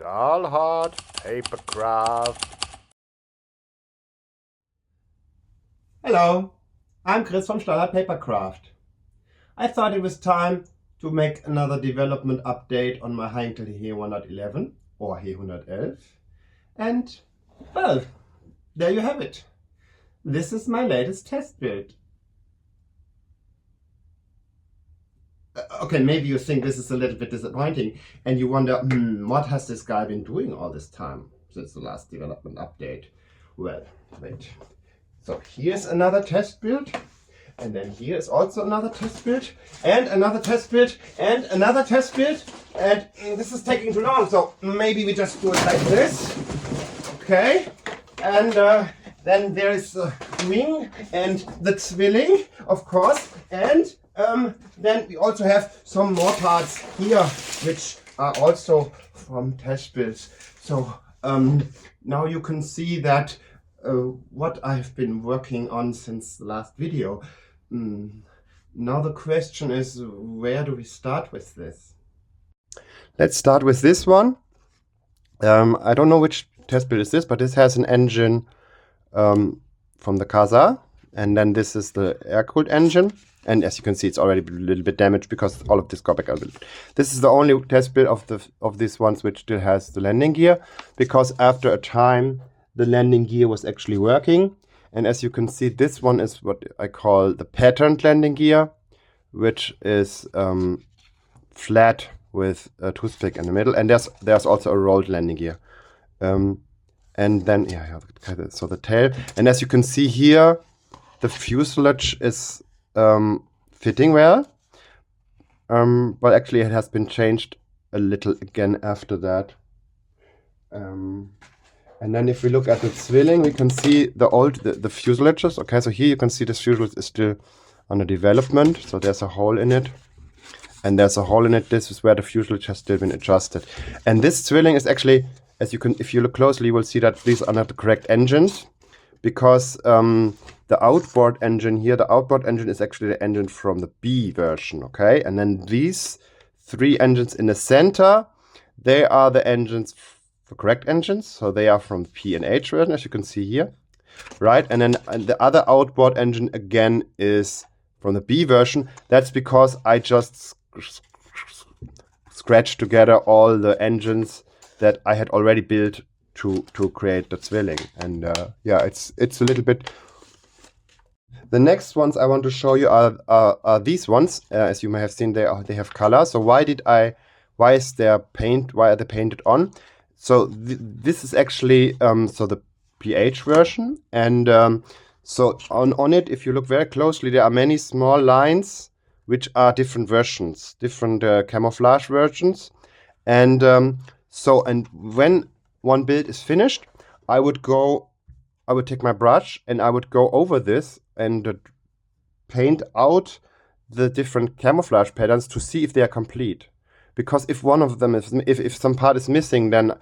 Stahlhard Papercraft. Hello, I'm Chris from Untitled Papercraft. I thought it was time to make another development update on my He-111 or He-111. And, well, there you have it. This is my latest test build. Okay, maybe you think this is a little bit disappointing and you wonder, what has this guy been doing all this time since the last development update? Well, wait. So here's another test build, and then here is also another test build, and another test build, and another test build, and this is taking too long, so maybe we just do it like this. Okay, and then there is the wing and the Zwilling, of course, and then we also have some more parts here, which are also from test builds. So now you can see that what I've been working on since the last video. Now the question is, where do we start with this? Let's start with this one. I don't know which test build is this, but this has an engine from the Casa, and then this is the air-cooled engine. And as you can see, it's already a little bit damaged because all of this got back a little bit. This is the only test build of these ones which still has the landing gear, because after a time the landing gear was actually working. And as you can see, this one is what I call the patterned landing gear, which is flat with a toothpick in the middle. And there's also a rolled landing gear. And then, so the tail. And as you can see here, the fuselage is fitting well, but actually it has been changed a little again after that. And then if we look at the Zwilling, we can see the fuselages. Okay, so here you can see the fuselage is still under development, so there's a hole in it, and there's a hole in it. This is where the fuselage has still been adjusted. And this Zwilling is actually, if you look closely, you will see that these are not the correct engines, because the outboard engine here, the outboard engine is actually the engine from the B version, okay? And then these three engines in the center, they are the engines, the correct engines, so they are from the P and H version, as you can see here, right? And then the other outboard engine again is from the B version. That's because I just scratched together all the engines that I had already built to create the Zwilling. And yeah, it's a little bit. The next ones I want to show you are these ones. As you may have seen, they have color. So why is there paint? Why are they painted on? So this is actually so the PH version, and so on it, if you look very closely, there are many small lines which are different versions, different camouflage versions, and and when one build is finished, I would take my brush and I would go over this and paint out the different camouflage patterns to see if they are complete. Because if one of them is, if some part is missing, then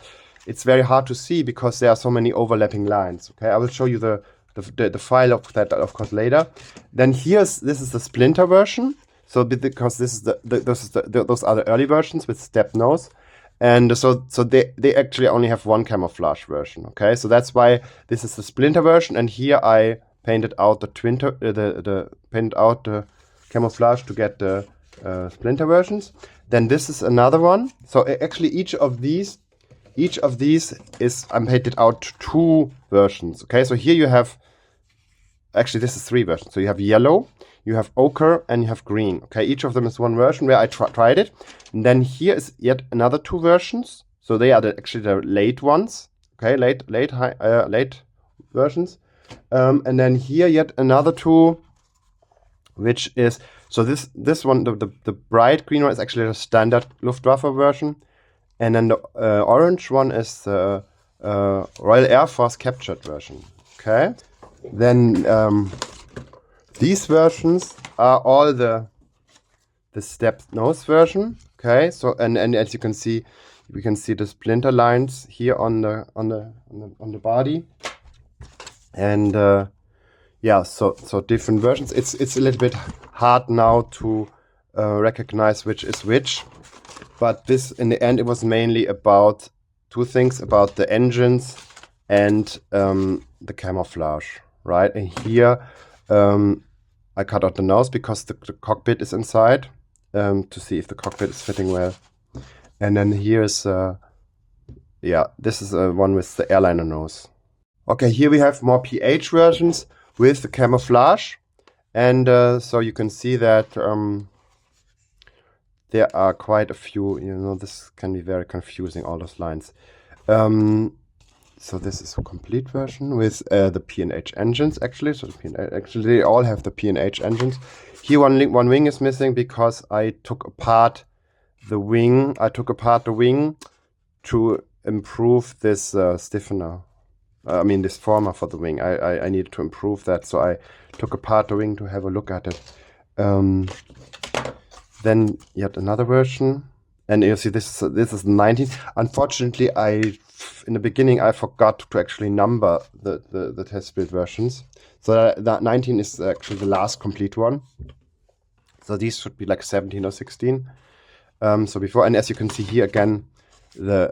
it's very hard to see because there are so many overlapping lines. Okay, I will show you the file of that, of course, later. Then this is the splinter version. So because this is those are the early versions with step nose. And so they actually only have one camouflage version. Okay, so that's why this is the splinter version, and here I painted out painted out the camouflage to get the splinter versions. Then this is another one. So actually each of these is I'm painted out two versions. Okay, so here you have, actually this is three versions. So you have yellow, you have ochre, and you have green. Okay, each of them is one version where I tried it. And then here is yet another two versions. So they are actually the late ones. Okay, late versions. And then here yet another two, which is, so this one, the bright green one is actually the standard Luftwaffe version. And then the orange one is the Royal Air Force captured version. Okay, then these versions are all the step nose version. Okay, so and as you can see, we can see the splinter lines here on the body, and yeah, so different versions. It's a little bit hard now to recognize which is which, but this in the end it was mainly about two things about the engines and the camouflage, right? And here I cut out the nose because the cockpit is inside to see if the cockpit is fitting well. And then here's, yeah, this is one with the airliner nose. Okay, here we have more PH versions with the camouflage. And so you can see that there are quite a few, you know, this can be very confusing, all those lines. So this is a complete version with the P&H engines, actually. So actually, they all have the P&H engines. Here one wing is missing because I took apart the wing. I took apart the wing to improve this stiffener. I mean, this former for the wing. I needed to improve that, so I took apart the wing to have a look at it. Then yet another version. And you see, this is 19. Unfortunately, in the beginning, I forgot to actually number the test build versions. So that 19 is actually the last complete one. So these should be like 17 or 16. So before, and as you can see here again, I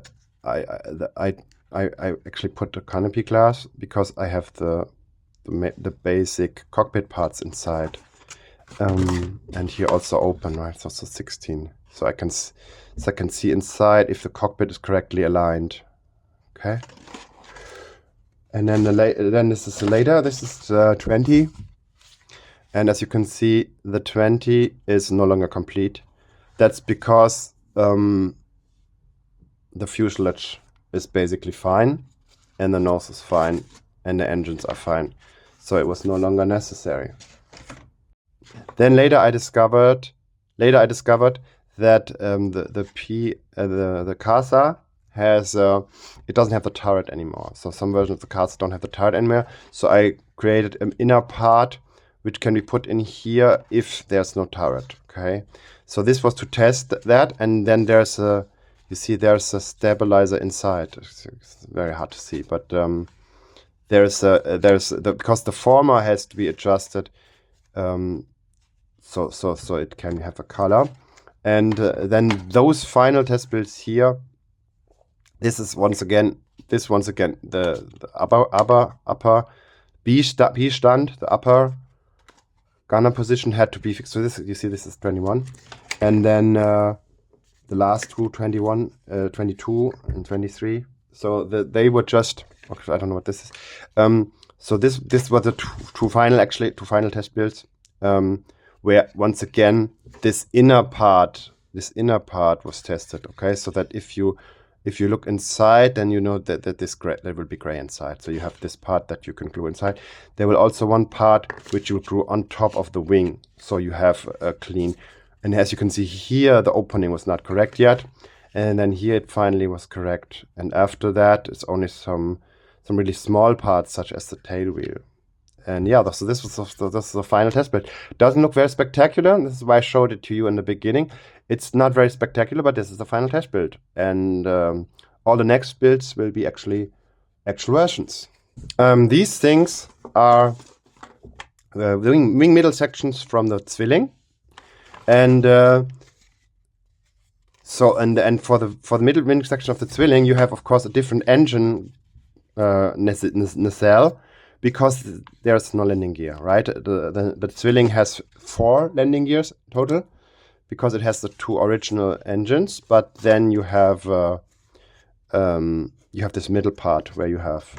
actually put the canopy glass because I have the basic cockpit parts inside. And here also open, right? So 16. So I can see inside if the cockpit is correctly aligned. Okay. And then this is the later. This is 20. And as you can see, the 20 is no longer complete. That's because the fuselage is basically fine, and the nose is fine, and the engines are fine. So it was no longer necessary. Then later I discovered that the CASA has it doesn't have the turret anymore. So some versions of the CASA don't have the turret anymore. So I created an inner part which can be put in here if there's no turret. Okay. So this was to test that, and then there's a stabilizer inside. It's very hard to see, but because the former has to be adjusted. So it can have a color, and then those final test builds here. This is once again the upper B stand, the upper gunner position had to be fixed. So this, you see, this is 21, and then the last two 21, 22, and 23. So they were just, I don't know what this is. So this was the two final test builds. Where once again this inner part was tested. Okay, so that if you look inside, then you know that there will be gray inside. So you have this part that you can glue inside. There will also one part which you glue on top of the wing, so you have a clean. And as you can see here, the opening was not correct yet, and then here it finally was correct. And after that, it's only some really small parts such as the tail wheel. And yeah, so this is the final test build. Doesn't look very spectacular. This is why I showed it to you in the beginning. It's not very spectacular, but this is the final test build. And all the next builds will be actual versions. These things are wing middle sections from the Zwilling. And for the middle wing section of the Zwilling, you have, of course, a different engine nacelle, because there's no landing gear, right? The Zwilling has 4 landing gears total, because it has the 2 original engines. But then you have this middle part where you have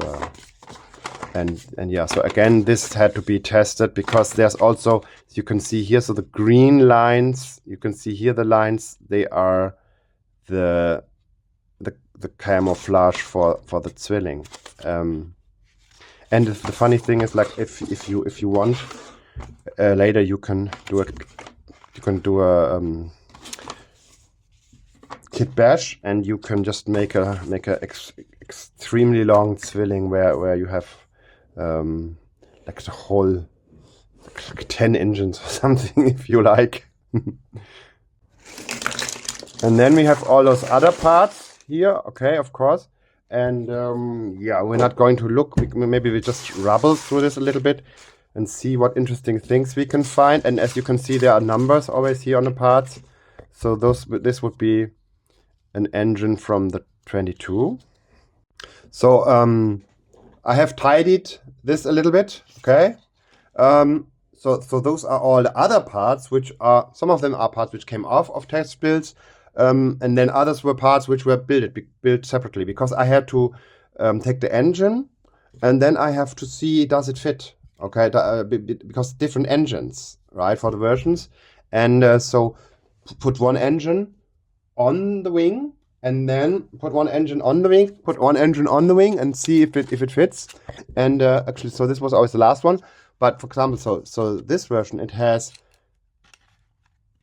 and yeah. So again, this had to be tested because there's also, you can see here, so the green lines, you can see here the lines, they are the camouflage for the Zwilling. And the funny thing is, like, if you want, later you can do a kit bash, and you can just make a extremely long Zwilling where you have like the whole, like 10 engines or something, if you like. And then we have all those other parts here. Okay, of course. And yeah, we're not going to look. Maybe we just rubble through this a little bit and see what interesting things we can find. And as you can see, there are numbers always here on the parts. So this would be an engine from the 22. So I have tidied this a little bit, okay? So those are all the other parts, which are, some of them are parts which came off of test builds, and then others were parts which were built separately, because I had to take the engine, and then I have to see, does it fit, okay? Because different engines, right, for the versions, and so put one engine on the wing, and then put one engine on the wing, put one engine on the wing, and see if it fits. And actually, so this was always the last one. But for example, so this version, it has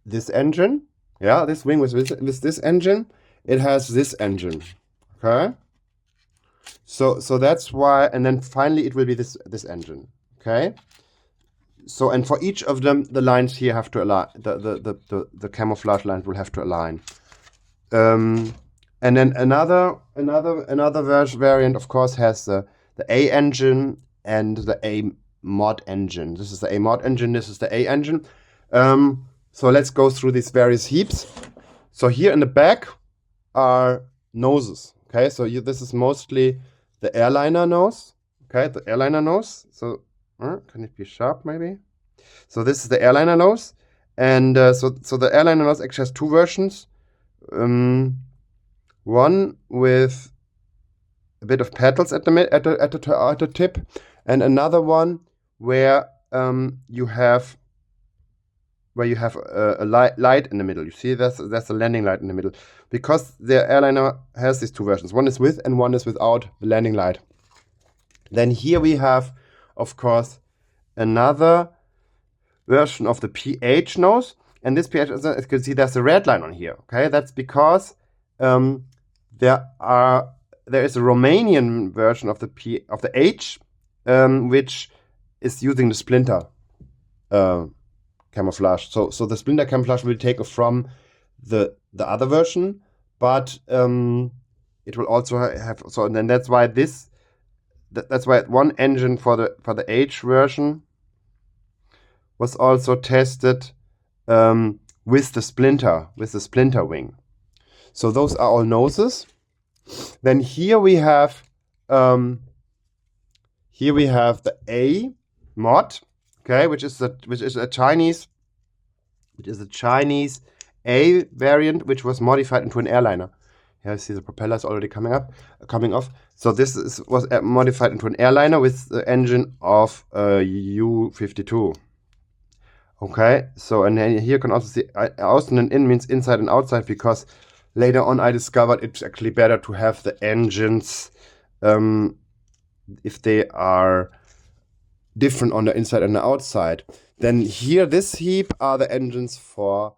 this engine. Yeah, this wing with this engine. It has this engine. Okay. So that's why, and then finally it will be this engine. Okay. So, and for each of them, the lines here have to align. The camouflage lines will have to align. And then another variant, of course, has the A engine and the A mod engine. This is the A mod engine. This is the A engine. So let's go through these various heaps. So here in the back are noses. Okay, so this is mostly the airliner nose. Okay, the airliner nose. So can it be sharp maybe? So this is the airliner nose, and so the airliner nose actually has two versions. One with a bit of petals at the tip, and another one where you have a light in the middle. You see, there's a landing light in the middle, because the airliner has these two versions. One is with and one is without the landing light. Then here we have, of course, another version of the PH nose, and this PH, as you can see, there's a red line on here. Okay, that's because there is a Romanian version of the H, which is using the splinter camouflage. So the splinter camouflage will take from the other version, but it will also have, so, and then that's why that's why one engine for the H version was also tested with the splinter wing. So those are all noses. Then here we have the A mod, okay, which is a Chinese A variant, which was modified into an airliner. Here I see the propeller is already coming off. So this was modified into an airliner with the engine of U-52. Okay, so, and then here you can also see außen and in means inside and outside, because later on I discovered it's actually better to have the engines if they are different on the inside and the outside. Then here, this heap are the engines for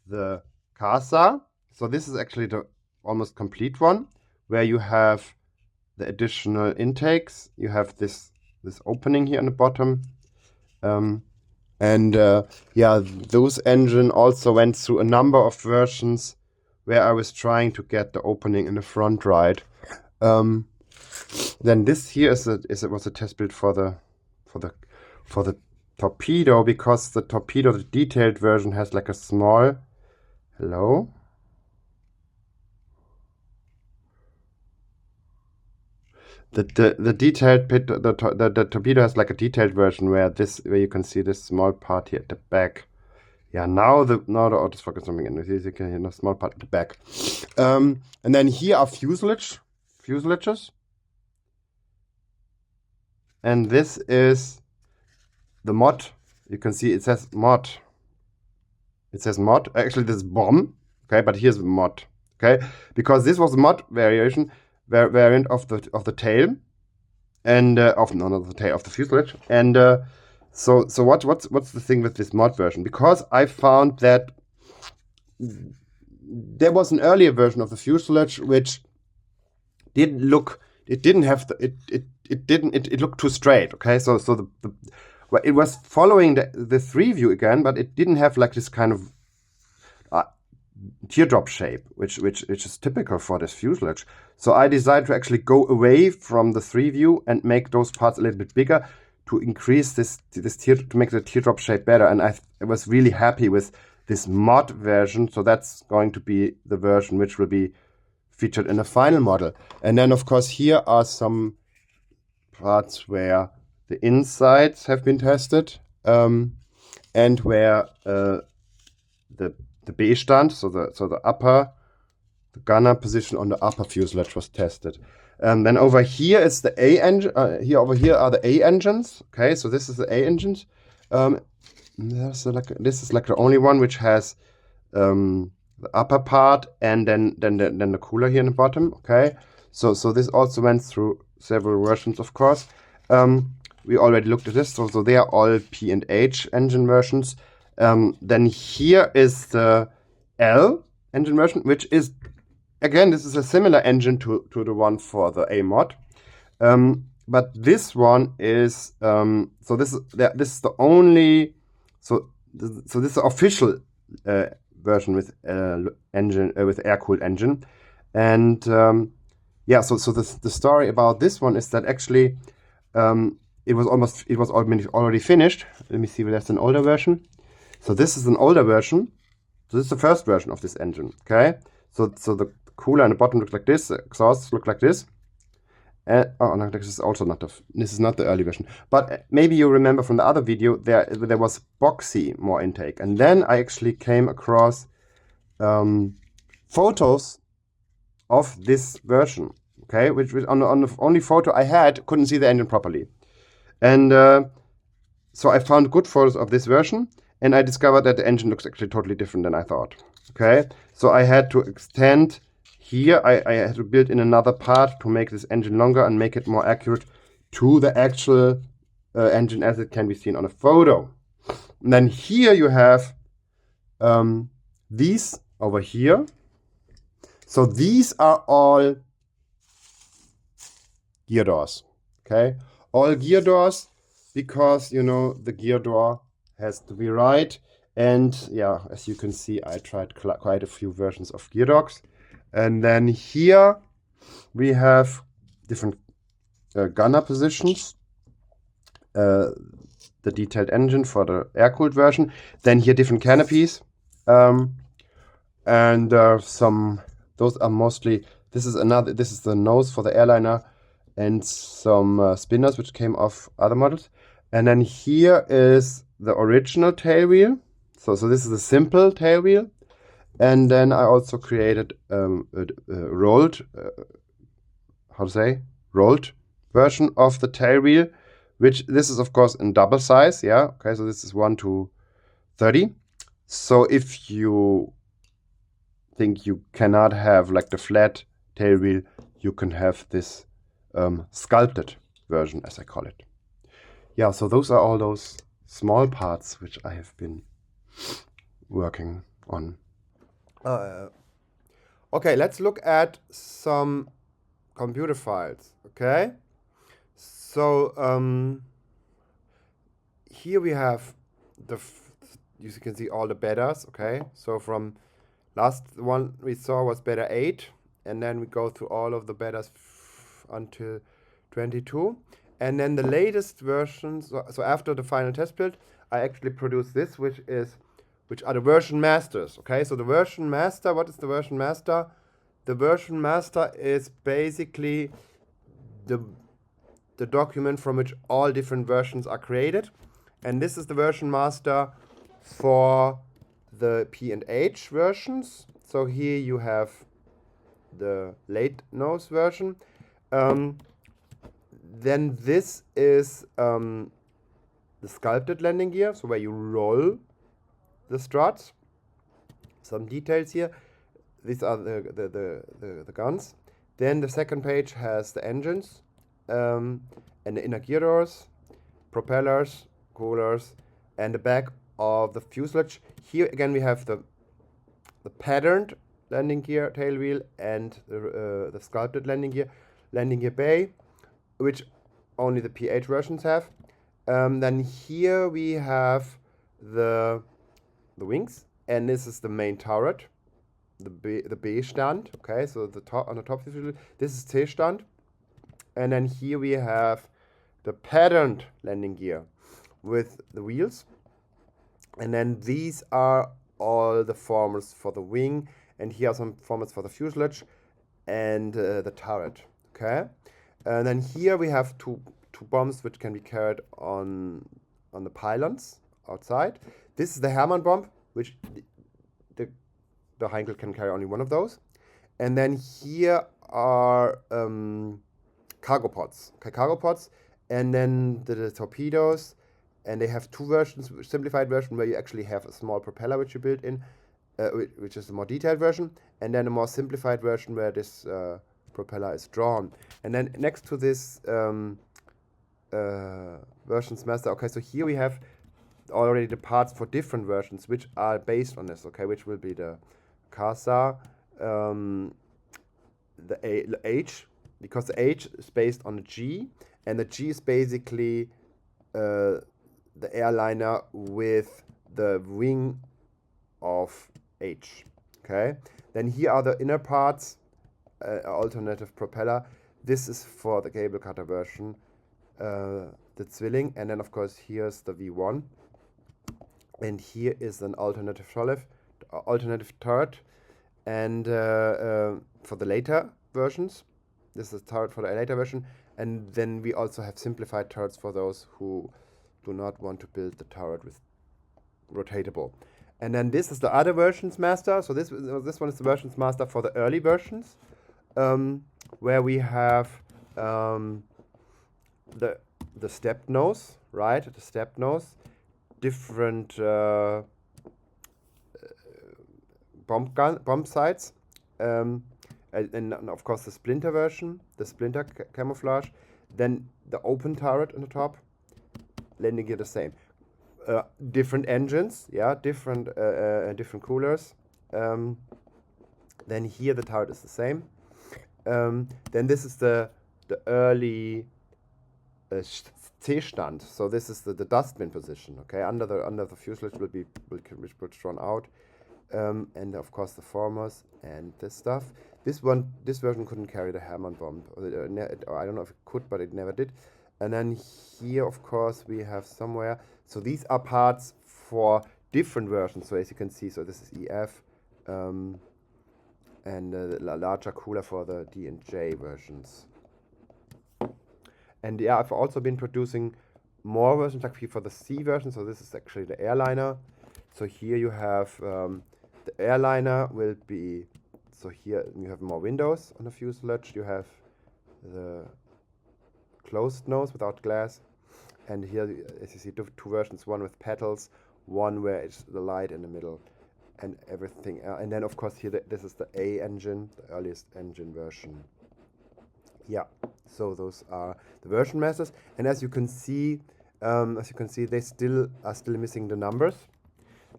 the CASA. So this is actually the almost complete one, where you have the additional intakes. You have this opening here on the bottom. Yeah, those engine also went through a number of versions where I was trying to get the opening in the front right. Then this here was a test build for the torpedo, because the torpedo, the detailed version, has like a small hello. The detailed the torpedo has like a detailed version where you can see this small part here at the back. Yeah, now the autofocus coming in. You can hear a small part at the back. And then here are fuselages. And this is the mod. You can see it says mod. Actually, this is bomb. Okay, but here's the mod. Okay, because this was the mod variant of the tail, and of the fuselage. And so what's the thing with this mod version? Because I found that there was an earlier version of the fuselage which didn't look. It looked too straight. Okay, so it was following the 3 view again, but it didn't have like this kind of teardrop shape, which is typical for this fuselage. So I decided to actually go away from the 3 view and make those parts a little bit bigger to increase to make the teardrop shape better. And I was really happy with this mod version. So that's going to be the version which will be featured in the final model. And then, of course, here are some parts where the insides have been tested, and where the B-stand, so the upper, the gunner position on the upper fuselage was tested. Then over here is the A engine. Over here are the A engines. Okay, so this is the A engines. This is like the only one which has the upper part and then the cooler here in the bottom. Okay, so this also went through several versions, of course. We already looked at this, so they are all P and H engine versions. Then here is the L engine version, which is, again, this is a similar engine to the one for the A mod. But this one is, so this is the only, so this is the official version with engine with air-cooled engine. And yeah, so the story about this one is that actually it was already finished. Let me see if there's an older version. So this is an older version. So this is the first version of this engine. Okay, so the cooler and the bottom look like this. The exhausts look like this. Oh no, this is also not this is not the early version. But maybe you remember from the other video there was boxy more intake, and then I actually came across photos of this version. Okay, which on the only photo I had couldn't see the engine properly, and so I found good photos of this version, and I discovered that the engine looks actually totally different than I thought. Okay, so I had to extend. Here I had to build in another part to make this engine longer and make it more accurate to the actual engine as it can be seen on a photo. And then here you have these over here. So these are all gear doors. Okay, all gear doors, because you know the gear door has to be right. And yeah, as you can see, I tried quite a few versions of gear doors. And then here we have different gunner positions, the detailed engine for the air-cooled version. Then here different canopies, and those are mostly, this is the nose for the airliner, and some spinners which came off other models. And then here is the original tail wheel. So this is a simple tail wheel. And then I also created a rolled version of the tail wheel, which this is of course in double size. Yeah, okay, so this is 1:30. So if you think you cannot have like the flat tail wheel, you can have this sculpted version, as I call it. Yeah, so those are all those small parts which I have been working on. Okay, let's look at some computer files. Okay, so here we have you can see all the betas. Okay, so from last one we saw was beta 8, and then we go through all of the betas until 22, and then the latest versions. So after the final test build, I actually produced this, which are the version masters. Okay, so the version master, what is the version master? The version master is basically the document from which all different versions are created. And this is the version master for the P and H versions. So here you have the late nose version. Then this is the sculpted landing gear, so where you roll the struts. Some details here. These are the guns. Then the second page has the engines and the inner gear doors, propellers, coolers, and the back of the fuselage. Here again we have the patterned landing gear tail wheel and the sculpted landing gear bay, which only the PH versions have. Then here we have the wings, and this is the main turret, the B-stand. Okay, so on the top, this is C-stand, and then here we have the patterned landing gear with the wheels, and then these are all the formats for the wing, and here are some formats for the fuselage, and the turret. Okay, and then here we have two bombs which can be carried on the pylons outside. This is the Hermann bomb, which the Heinkel can carry only one of those. And then here are cargo pods. Okay, cargo pods, and then the torpedoes. And they have two versions: simplified version where you actually have a small propeller which you build in, which is the more detailed version, and then a more simplified version where this propeller is drawn. And then next to this versions master, okay, so here we have already the parts for different versions which are based on this, okay, which will be the CASA, the H, because the H is based on the G, and the G is basically the airliner with the wing of H. Okay, then here are the inner parts, alternative propeller. This is for the cable cutter version, the Zwilling, and then of course here's the V1, and here is an alternative turret, and for the later versions, this is turret for the later version, and then we also have simplified turrets for those who do not want to build the turret with rotatable. And then this is the other versions master. So this one is the versions master for the early versions, where we have the step nose, right? The step nose, different bomb sights, and of course the splinter version, the splinter camouflage, then the open turret on the top. Landing gear the same. Different engines, yeah, different coolers. Then here the turret is the same. Then this is the early C-stand. So this is the dustbin position. Okay, under the fuselage will be drawn out, and of course the formers and this stuff. This version couldn't carry the Hermann bomb. Or I don't know if it could, but it never did. And then here, of course, we have somewhere. So these are parts for different versions. So as you can see, so this is EF, and the larger cooler for the D and J versions. And yeah, I've also been producing more versions, like for the C version. So this is actually the airliner. So here you have the airliner will be. So here you have more windows on the fuselage. You have the closed nose without glass, and here, as you see, two versions, one with petals, one where it's the light in the middle, and everything. And then of course here this is the A engine, the earliest engine version. Yeah, so those are the version masters, and as you can see, they still are missing the numbers,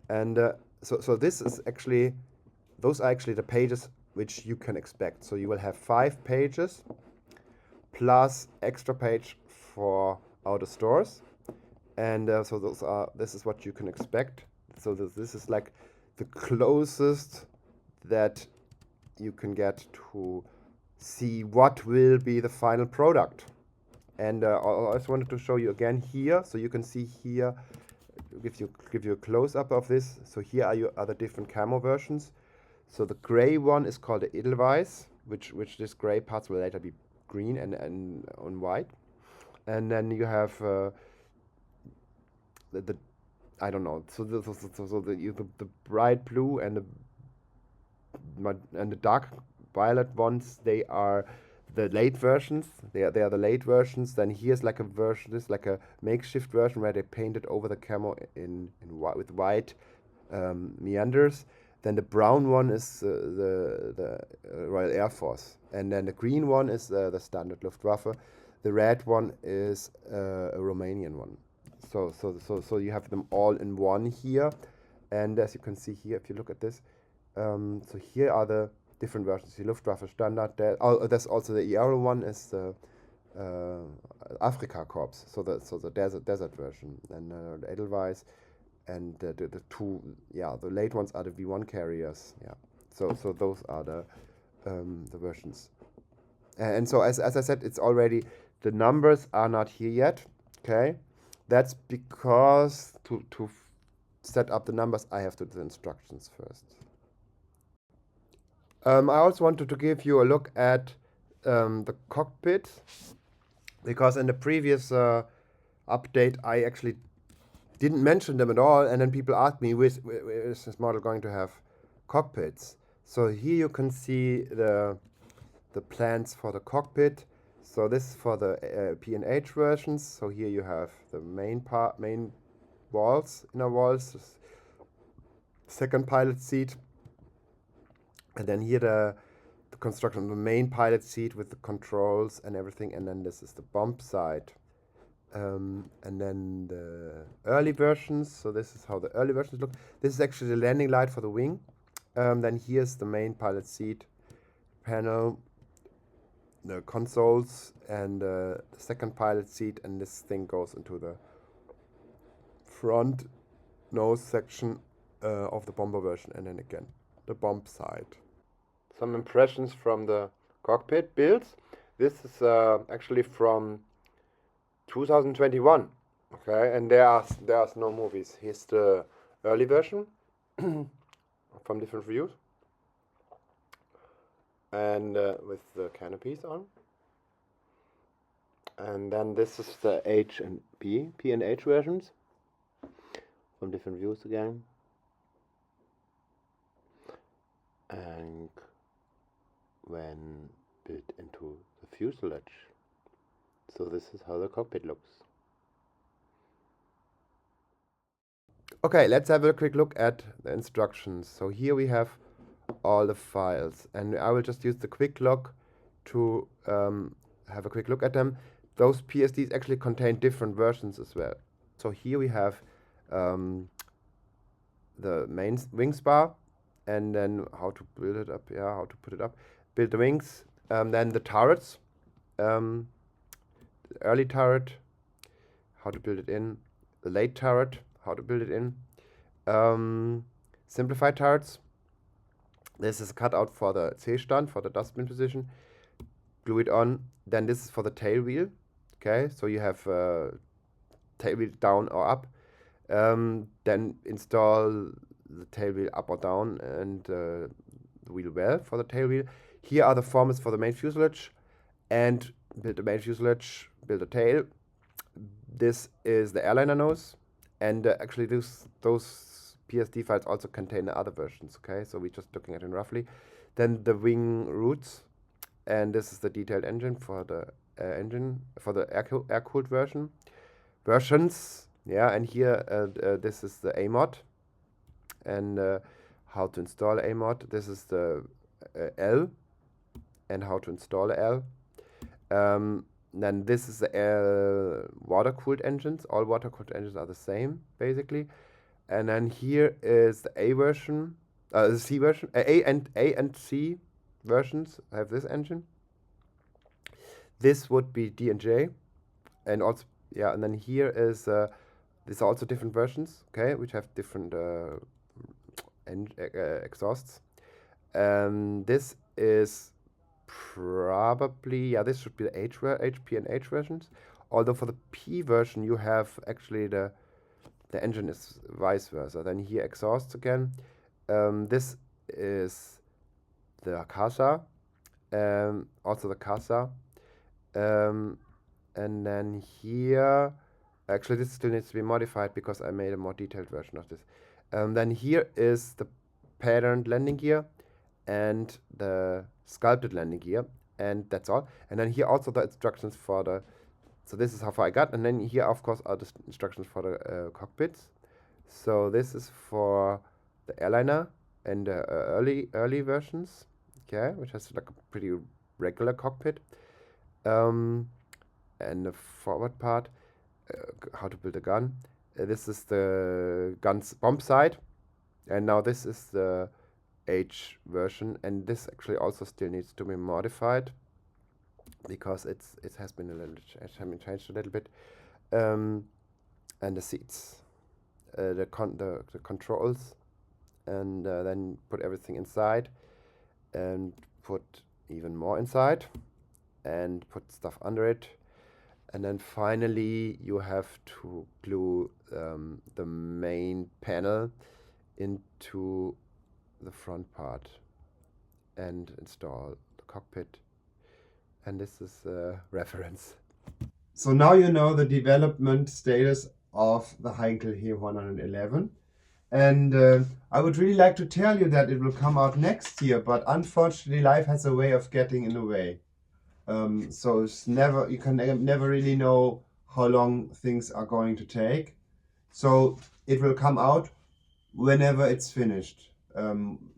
and so this is actually, those are actually the pages which you can expect. So you will have 5 pages plus extra page for outer stores, and so this is what you can expect. So this is like the closest that you can get to see what will be the final product. And I just wanted to show you again here, so you can see here, give you a close-up of this. So here are your other different camo versions. So the gray one is called the Edelweiss, which this gray parts will later be green and on white, and then you have the I don't know. So the bright blue and the dark violet ones, they are the late versions. They are the late versions. Then here's like a version. This is like a makeshift version where they painted over the camo in white with white meanders. Then the brown one is the Royal Air Force, and then the green one is the standard Luftwaffe. The red one is a Romanian one. So you have them all in one here, and as you can see here, if you look at this, so here are the different versions. The Luftwaffe Standard. There's also the Aero one is the Afrika Corps. So the desert version, and the Edelweiss. And the two, the late ones are the V1 carriers. Yeah, so those are the versions. And so as I said, it's already, the numbers are not here yet. Okay, that's because to set up the numbers, I have to do the instructions first. I also wanted to give you a look at the cockpit, because in the previous update I actually didn't mention them at all, and then people asked me, is this model going to have cockpits? So here you can see the plans for the cockpit. So this is for the P&H versions. So here you have the main walls, inner walls, second pilot seat, and then here the construction of the main pilot seat with the controls and everything, and then this is the bump side. And then the early versions. So this is how the early versions look. This is actually the landing light for the wing. Then here's the main pilot seat panel, the consoles, and the second pilot seat, and this thing goes into the front nose section of the bomber version, and then again the bump side. Some impressions from the cockpit builds. This is actually from 2021. Okay, and there are no movies. Here's the early version from different views, and with the canopies on. And then this is the H and P and H versions from different views again. And when built into the fuselage. So this is how the cockpit looks. Okay, let's have a quick look at the instructions. So here we have all the files, and I will just use the quick look to have a quick look at them. Those PSDs actually contain different versions as well. So here we have the main wing spar, and then how to build it up, how to put it up, build the wings, then the turrets, the early turret, how to build it in, the late turret, how to build it in, simplified turrets. This is a cutout for the C-stand, for the dustbin position. Glue it on. Then this is for the tail wheel. Okay, so you have tail wheel down or up. Then install the tail wheel up or down, and the wheel well for the tail wheel. Here are the formats for the main fuselage, and build the main fuselage, build the tail. This is the airliner nose, and actually those PSD files also contain the other versions. Okay, so we're just looking at it roughly. Then the wing roots, and this is the detailed engine for the air-cooled versions. Yeah, and here this is the AMOD, and how to install AMOD. This is the L, and how to install L. Then this is the water-cooled engines. All water-cooled engines are the same, basically. And then here is the A version, the C version. A and C versions have this engine. This would be D and J, and also and then here is these are also different versions, okay, which have different exhausts. This is probably, this should be the HP and H versions. Although for the P version you have actually the engine is vice versa. Then here exhausts again. This is the CASA, also the CASA. And then here, actually this still needs to be modified because I made a more detailed version of this. Then here is the patterned landing gear and the sculpted landing gear, and that's all. And then here also the instructions for the, so this is how far I got, and then here of course are the instructions for the cockpits. So this is for the airliner and the early versions, okay, which has like a pretty regular cockpit. And the forward part, how to build a gun. This is the gun's bump side, and now this is the H version, and this actually also still needs to be modified because it has been changed a little bit. And the seats, the controls, and then put everything inside, and put even more inside, and put stuff under it. And then finally you have to glue the main panel into the front part. and install the cockpit. And this is a reference. So now you know the development status of the Heinkel He-111. And I would really like to tell you that it will come out next year, but unfortunately life has a way of getting in the way. So it's never, you can never really know how long things are going to take. So it will come out whenever it's finished.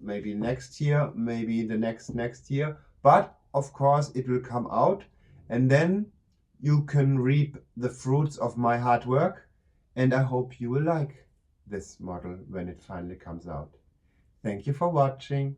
Maybe next year, maybe the next year. But of course it will come out, and then you can reap the fruits of my hard work. And I hope you will like this model when it finally comes out. Thank you for watching.